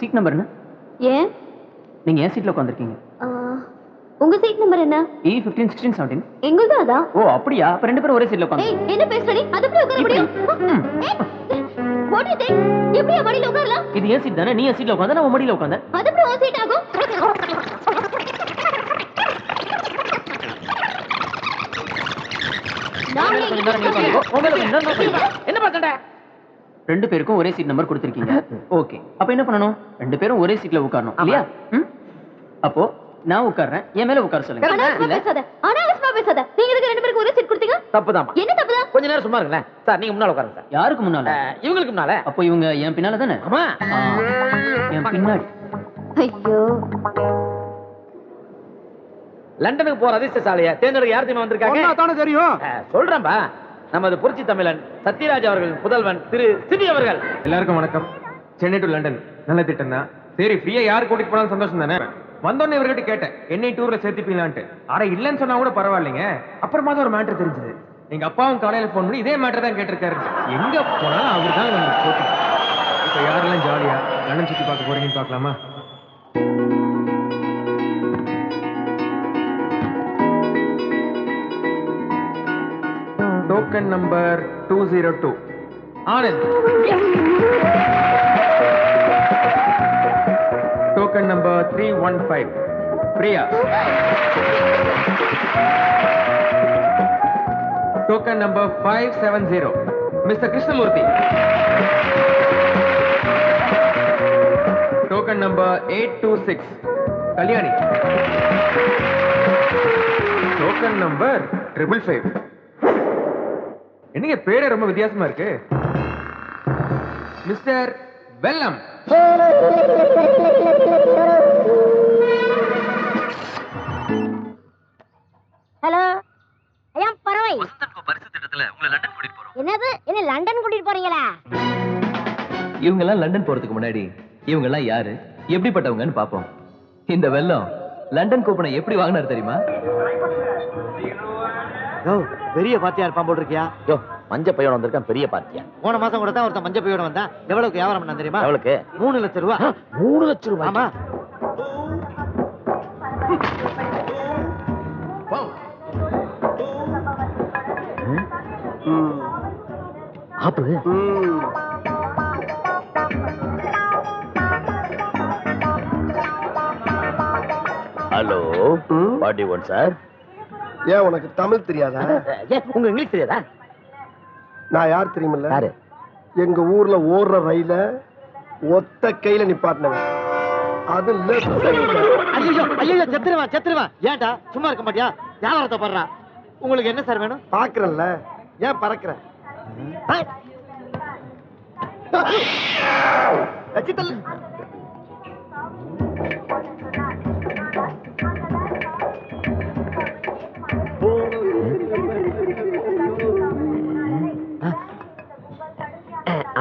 Seat number என்ன? ஏன் நீங்க ஏன் சீட்ல உட்கார்ந்திருக்கீங்க? உங்க சீட் நம்பர் என்ன? E15 16 17. எங்களுது அதா? ஓ அப்படியா? அப்ப ரெண்டு பேரும் ஒரே சீட்ல உட்கார்ந்து. ஏய் என்ன பேசுற நீ? அது எப்படி உட்கார முடியும்? What do you think? எப்படி மடியில உட்காரலாம்? இது ஏன் சீட் தானே? நீ ஏன் சீட்ல உட்கார்ந்தா நான் மடியில உட்கார்ந்தேன். அது எப்படி உன் சீட் ஆகும்? என்ன பார்த்தடா? ரெண்டு பேருக்கும் ஒரே சீட் நம்பர் கொடுத்திருக்கீங்க. ஓகே. அப்ப என்ன பண்ணனும்? ரெண்டு பேரும் ஒரே சீட்ல உட்காரணும். இல்லையா? அப்போ நான் உட்கார்றேன். என் மேல உட்கார சொல்லுங்க. அனாவசியமா பேசாத. நீங்க எதுக்கு ரெண்டு பேருக்கு ஒரே சீட் கொடுத்தீங்க? தப்புதான். என்ன தப்புதான்? கொஞ்ச நேரம் சும்மா இருங்களேன். சார் நீங்க முன்னால உட்காருங்க சார். யாருக்கு முன்னால? இவங்களுக்கு முன்னால. அப்போ இவங்க என் பின்னால தானே? ஆமா. என் பின்னாடி. ஐயோ. லண்டனுக்கு போற அதிர்ஷ்டசாலியா தேர்ந்தெடுக்க யார் தெரியுமா வந்திருக்காங்க? தானே தெரியும். சொல்றேன்பா. நமது புரட்சி தமிழன் சத்யராஜ் அவர்கள் புதல்வன் திரு சிபி அவர்கள். எல்லாருக்கும் வணக்கம். சென்னை டு லண்டன் நல்ல திட்டம் தான். சரி ஃப்ரீயா யார் கூட்டிட்டு போனாலும் சந்தோஷம் தானே. வந்தோடனே இவர்கிட்ட கேட்டேன் என்னை டூர்ல சேர்த்துப்பீங்களான்ட்டு. ஆனா இல்லன்னு சொன்னா கூட பரவாயில்லைங்க. அப்புறமா தான் ஒரு மேட்டர் தெரிஞ்சது. எங்க அப்பாவும் காலையில போன் பண்ணி இதே மேட்டர் தான் கேட்டிருக்காரு. எங்க போனாலும் அவர் தான் வந்து போட்டி. இப்ப யாரெல்லாம் ஜாலியா லண்டன் சுத்தி பார்க்க போறீங்கன்னு பார்க்கலாமா? Token number 202. Anand. Token number 315. Priya. Token number 570. Mr. Krishnamurthy. Token number 826. Kalyani. Token number 555. என்னங்க பேரே ரொம்ப வித்தியாசமா இருக்கு. மிஸ்டர் வெல்லம். ஹலோ ஐயா பரவை வசந்தன் பரிசு திட்டத்துல உங்களை லண்டன் கூட்டிட்டு போறோம். என்னது என்ன லண்டன் கூட்டிட்டு போறீங்களா? இவங்க எல்லாம் லண்டன் போறதுக்கு முன்னாடி இவங்க எல்லாம் யாரு எப்படிப்பட்டவங்கன்னு பாப்போம். இந்த வெல்லம் லண்டன் கூப்பனை எப்படி வாங்கினார் தெரியுமா? பெரிய பார்ட்டியா இருப்பான் போல் இருக்கியா? யோ மஞ்ச பையோட வந்திருக்கான் பெரிய பார்ட்டியா. போன மாசம் கூட தான் ஒருத்தன் மஞ்ச பையோட வந்தான். எவ்வளவுக்கு வியாபாரம் பண்ண தெரியுமா? எவ்வளவுக்கு? 3 லட்சம் ரூபாய். 3 லட்சம் ரூபாய்? ஆமா. ஆப்பு. Hello what you want sir? ஏன் உனக்கு தமிழ் தெரியாதா? உங்க இங்கிலீஷ் தெரியாதா? நான் யார் தெரியுமில்ல? யாரு? எங்க ஊர்ல ஓடுற ரயில ஒத்த கையில நிப்பாட்டினவன். அது லெஃப்ட் சைடுல. ஐயோ ஐயோ செத்துருவான். ஏன்டா சும்மா இருக்க மாட்டியா? வியாபாரத்தை பண்றா. உங்களுக்கு என்ன சார் வேணும்? பாக்குறேன்ல ஏன் பறக்குற?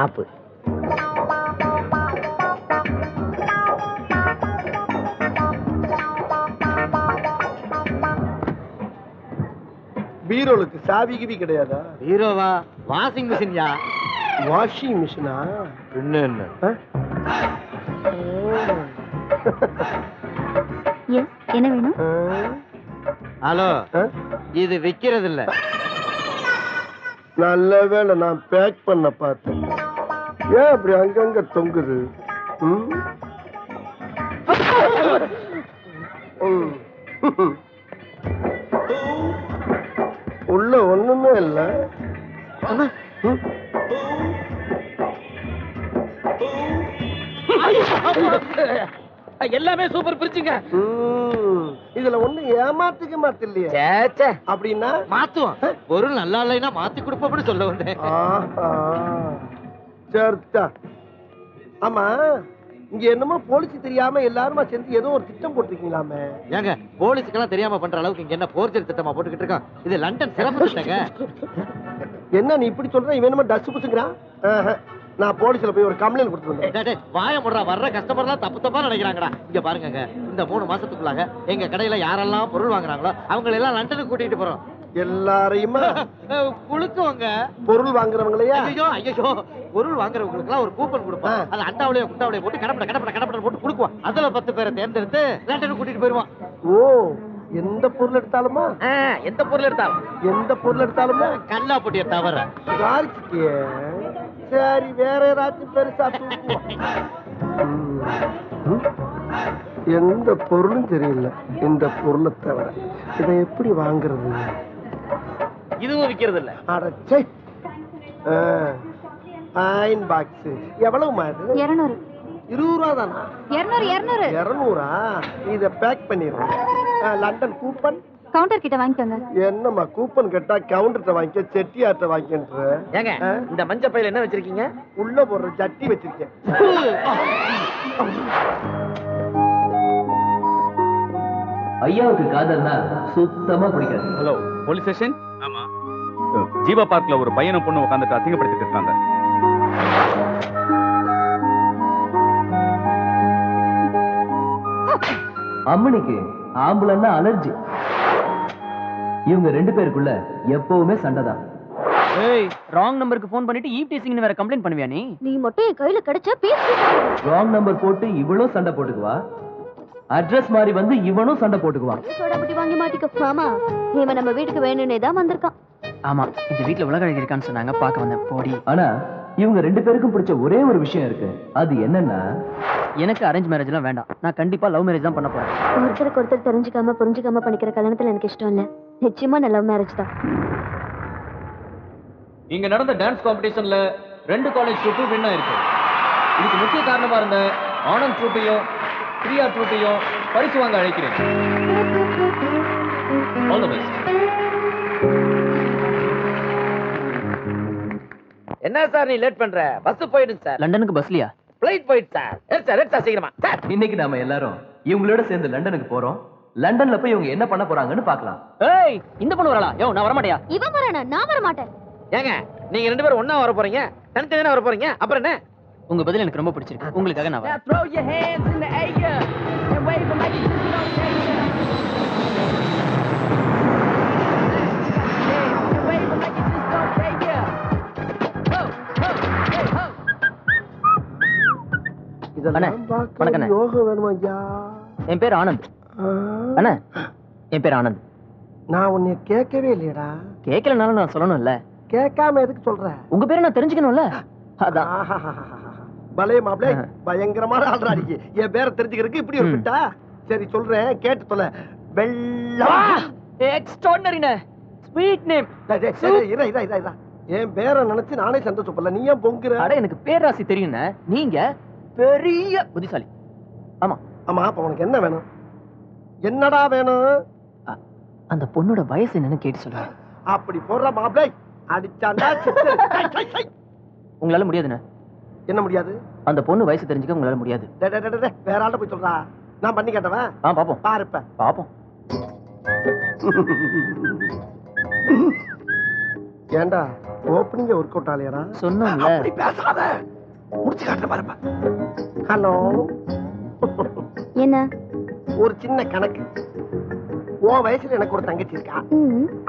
ஆப்பு. பீரோலுக்கு சாவி கிவி கிடையாதா? ஹீரோவா? வாஷிங் மிஷின்யா. வாஷிங் மிஷினா? என்ன என்ன வேணும்? ஹலோ இது விக்கிறது இல்ல. நல்ல வேளை நான் பேக் பண்ண பார்த்தேன். ஏன் அப்படி அங்கங்க தொங்குது? உள்ள ஒண்ணுமே இல்ல. எல்லாமே சூப்பர் பிரிச்சுங்க. இதுல ஒண்ணு ஏமாத்துக்க மாத்தில்லையே. அப்படின்னா மாத்துவோம். பொருள் நல்லா இல்லைன்னா மாத்தி கொடுப்போம்னு சொல்ல வந்தேன். சரிதா. ஆமா இங்க என்னமோ போலீஸ் தெரியாம எல்லாருமா சேர்ந்து ஏதோ ஒரு திட்டம் போட்டிருக்கீங்களாமே. ஏங்க போலீஸுக்கெல்லாம் தெரியாம பண்ற அளவுக்கு இங்க என்ன போர்ஜரி திட்டமா போட்டுக்கிட்டு இருக்கான்? இது லண்டன் சிறப்பு திட்டங்க. என்ன நீ இப்படி சொல்ற? இவன் என்னமோ டஸ்ட் புசுங்கிறான். நான் போலீஸ்ல போய் ஒரு கம்ப்ளைண்ட் கொடுத்துருந்தேன். வாய முடுறா. வர்ற கஸ்டமர்லாம் தப்பு தப்பா நினைக்கிறாங்கடா. இங்க பாருங்க இந்த 3 மாசத்துக்குள்ளாக எங்க கடையில யாரெல்லாம் பொருள் வாங்குறாங்களோ அவங்க எல்லாம் லண்டனுக்கு கூட்டிட்டு போறோம். எல்லாரையுமா குளுக்குவாங்க. பொருள் வாங்குறவங்களையா? ஐயோ ஐயோ, பொருள் வாங்குறவங்களுக்கு ஒரு கூப்பன் கொடுப்பான். அது அண்டாவிலேயே குண்டாவிலேயே போட்டு கடப்பட போட்டு குடுக்குவான். அதுல 10 பேரை தேர்ந்தெடுத்து லண்டனுக்கு கூட்டிட்டு போயிருவான். ஓ, எந்த பொருள் எடுத்தாலுமா? எந்த பொருள் எடுத்தாலும். எந்த பொருள் எடுத்தாலுமா? கல்லா போட்டிய தவிர. சரி, வேற ஏதாச்சும் பெருசா தூக்குவோம். எந்த பொருளும் தெரியல இந்த பொருளை தவிர. இதை எப்படி வாங்குறது? இதுவும் விக்கிறது இல்ல. அடச்சே, அயன் பாக்ஸ் எவ்வளவுமா? இது 200. 20 ரூபா தானா? 200. 200. இத பேக் பண்ணிடுறேன். லண்டன் கூப்பன் கவுண்டர் கிட்ட வாங்கிக்கோங்க. என்னம்மா கூப்பன் கேட்டா கவுண்டர்ட்ட வாங்கிக்க, செட்டியார்ட்ட வாங்கின்ற. ஏங்க, இந்த மஞ்ச பையில என்ன வச்சிருக்கீங்க? உள்ள போடுற சட்டி வச்சிருக்கேன். ஐயாவுக்கு காதல்னா சுத்தமா பிடிக்காது. Hello, police station? ஆமா. ஜீவா பார்க்ல ஒரு பையனை பொண்ணு உட்காந்துட்டு அசிங்கப்படுத்திட்டு இருக்காங்க. அம்மனிக்கு ஆம்புலன்னா அலர்ஜி. இவங்க 2 பேருக்குள்ள எப்பவுமே சண்டைதான். ஏய், ராங் நம்பருக்கு ஃபோன் பண்ணிட்டு ஈவ் டீசிங்னு வேற கம்ப்ளைண்ட் பண்ணுவியா நீ? நீ மட்டும் என் கையில கிடைச்சா பேசி. ராங் நம்பர் போட்டு இவளும் சண்டை போட்டுக்குவா, அட்ரஸ் மாதிரி வந்து இவனும் சண்டை போட்டுக்குவான். சோடா புட்டி வாங்கி மாட்டிக்க. மாமா, இவன் நம்ம வீட்டுக்கு வேணும்னே தான் வந்திருக்கான். ஆமா, இந்த வீட்ல உலக அழகி இருக்கான்னு சொன்னாங்க, பார்க்க வந்தேன். போடி. ஆனா இவங்க 2 பேருக்கும் பிடிச்ச ஒரே ஒரு விஷயம் இருக்கு. அது என்னன்னா, எனக்கு அரேஞ்ச் மேரேஜ் எல்லாம் வேண்டாம். நான் கண்டிப்பா லவ் மேரேஜ் தான் பண்ண போறேன். ஒருத்தருக்கு ஒருத்தர் தெரிஞ்சுக்காம புரிஞ்சுக்காம பண்ணிக்கிற கல்யாணத்துல எனக்கு இஷ்டம் இல்ல. நிச்சயமா நான் லவ் மேரேஜ் தான். இங்க நடந்த டான்ஸ் காம்படிஷன்ல 2 காலேஜ் ட்ரூப் வின் ஆயிருக்கு. இதுக்கு முக்கிய காரணமா இருந்த ஆனந்த் ட்ரூப்பையும் பிரியா ட்ரூப்பையும் பரிசு வாங்க அழைக்கிறேன். All the best. என்ன சார் நீ லேட் பண்ற? பஸ் போயிடுச்சு சார். லண்டனுக்கு பஸ்லியா? ஃளைட் போயிடுச்சு சார். சார் சீக்கிரமா சார். இன்னைக்கு நாம எல்லாரும் இவங்களோட சேர்ந்து லண்டனுக்கு போறோம். லண்டன்ல போய் இவங்க என்ன பண்ண போறாங்கன்னு பார்க்கலாம். ஏய், இந்த பொண்ணு வரலாம். யோ, நான் வர மாட்டேயா? இவன் வரானா? நான் வர மாட்டேன். ஏங்க, நீங்க 2 பேரும் ஒண்ணா வர போறீங்க, தனித்தனியா வர போறீங்க, அப்புறம் என்ன? உங்க பதில் எனக்கு ரொம்ப பிடிச்சிருக்கு. உங்களுக்காக நான் வரேன். அண்ணே, வணக்கண்ணே. யோகம் வேணுமா ஐயா? என் பேர் ஆனந்த். அண்ணே, என் பேர் ஆனந்த். நான் உன்னை கேட்கவே இல்லையடா. கேட்கலனாலும் நான் சொல்லணும்ல. கேட்காம எதுக்கு சொல்ற? உங்க பேரை நான் தெரிஞ்சுக்கணும்ல, அதான். பலே மாப்ளே, பயங்கரமான ஆள்றாடிக்கு. என் பேரை தெரிஞ்சுக்கிறதுக்கு இப்படி ஒரு பிட்டா? சரி சொல்றேன், கேட்டு தொலை. வெள்ளம். எக்ஸ்ட்ரார்டினரிண்ணே. Sweet name. என் பேரை நினைச்சு நானே சந்தோஷப்படல. நீ ஏன் பொங்குற? அட, எனக்கு பேராசி தெரியும்ண்ணே. நீங்க பெரிய புத்திசாலி. ஆமா ஆமா. அப்ப உனக்கு என்ன வேணும்? என்னடா வேணும்? அந்த பொண்ணோட வயசு என்னன்னு கேட்டு சொல்லுங்க. அப்படி போடுற மாப்ளே, அடிச்சாண்டா செத்து. உங்களால முடியாதுண்ணே. என்ன முடியாது? அந்த பொண்ணு வயசு தெரிஞ்சுக்க உங்களால முடியாது. வேற ஆள்கிட்ட போய் சொல்றா. நான் பண்ணி கேட்டவன். பாப்போம். பாருப்ப பாப்போம். ஏண்டா ஓப்பனிங் ஒர்க் அவுட் ஆலையடா? சொன்னோம்ல. அப்படி பேசாத. முடிச்சு காட்டுற பாருப்ப. ஹலோ. என்ன? ஒரு சின்ன கணக்கு. ஓ வயசுல எனக்கு ஒரு தங்கச்சி இருக்கா.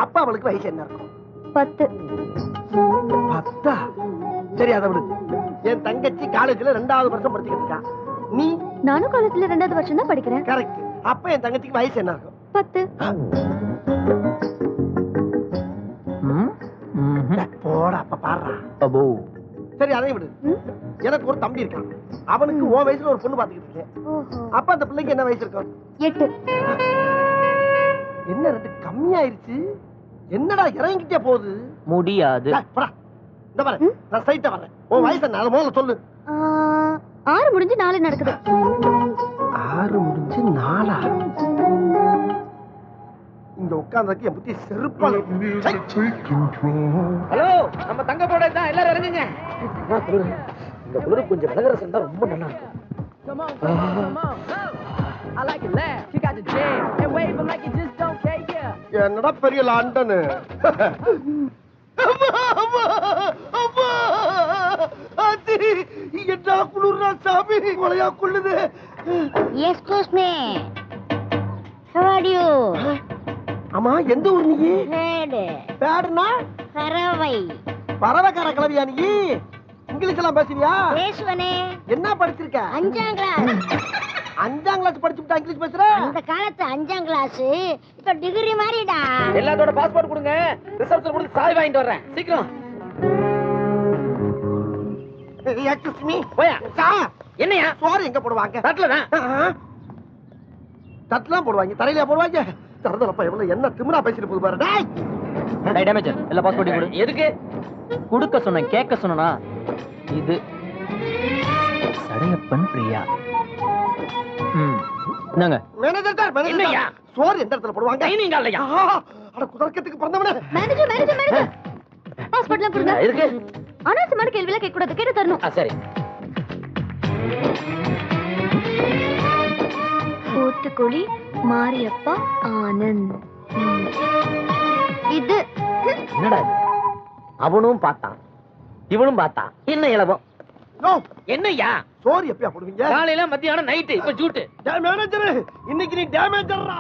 அப்பா அவளுக்கு வயசு என்ன இருக்கும்? 10. 10? சரி, அதை விடு. என் தங்கச்சி காலேஜ்ல 2வது வருஷம் படிச்சுக்கிட்டு இருக்கா. நீ? நானும் காலேஜ்ல 2வது வருஷம் தான் படிக்கிறேன். கரெக்ட். அப்ப என் தங்கச்சிக்கு வயசு என்ன இருக்கும்? 10. போடா, அப்ப பாடுறா. அபோ. சரி, அதை விடு. எனக்கு ஒரு தம்பி இருக்கான். அவனுக்கு ஓ வயசுல ஒரு பொண்ணு பாத்துக்கிட்டு இருக்கேன். அப்ப அந்த பிள்ளைக்கு என்ன வயசு இருக்கும்? 8. என்ன 2 கம்மியாயிருச்சு? என்னடா இறங்கிட்டே போகுது? முடியாது. இந்த பாரு, நான் சைட்ட வரேன். உன் வயசு என்ன? அதை முதல்ல சொல்லு. 6 முடிஞ்சு 4 நடக்குது. 6 முடிஞ்சு 4? இங்க உட்கார்ந்ததுக்கு என் புத்தி செருப்பால. ஹலோ, நம்ம தங்க போட தான் எல்லாரும் இறங்குங்க. இந்த குளிர் கொஞ்சம் விலகரசு இருந்தா ரொம்ப நல்லா இருக்கும். என்னடா பெரிய லண்டன். என்ன குளிர்றா சாமி, கொலையா கொள்ளுது. Excuse me, how are you? ஆமா எந்த ஊர் நீ? பேடு பேடுனா பறவை பறவைக்கார கிளவியா நீ? இங்கிலீஷ் எல்லாம் பேசுவியா? பேசுவனே. என்ன படிச்சிருக்க? 5ஆம் கிளாஸ். 5ஆம் கிளாஸ் படிச்சுட்டா இங்கிலீஷ் பேசுற? அந்த காலத்து 5ஆம் கிளாஸ் இப்ப டிகிரி மாதிரிடா. எல்லாத்தோட பாஸ்போர்ட் கொடுங்க, ரிசப்ஷன் கொடுத்து சாய் வாங்கிட்டு வர்றேன் சீக்கிரம். Excuse me. போயா என்னையா சோறு எங்க போடுவாங்க? தட்டுல தான். தட்டுலாம் போடுவாங்க, தரையில போடுவாங்க. தரதலப்பா எவ்வளவு என்ன திமிரா பேசிட்டு போகுது பாரு. டேய் டேய் டேமேஜர் எல்லா பாஸ்போர்ட்டையும் கொடு. எதுக்கு? கொடுக்க சொன்ன கேட்க சொன்னா இது சடையப்பன் பிரியா. என்னங்க மேனேஜர் சார், மேனேஜர் என்னய்யா? சார், சோறு எந்த இடத்துல போடுவாங்க? டைனிங் ஹால்லையா? அட குதர்க்கத்துக்கு பிறந்தவனே. மேனேஜர் பாஸ்போர்ட்லாம் கொடுங்க. எதுக்கு? அனாவசியமான கேள்வியெல்லாம் கேட்க கூடாது, கேட்டு தரணும். சரி. போத்துக்கோழி மாரியப்பா ஆனந்த். இது என்னடா இது? அவனும் பார்த்தான், இவனும் பார்த்தான். என்ன இலவம்? யோ, என்னய்யா? சோறு எப்பயா போடுவீங்க? காலையில மத்தியானம் நைட்டு இப்ப ஜூட்டு. மேனேஜர், இன்னைக்கு நீ டேமேஜர்ரா.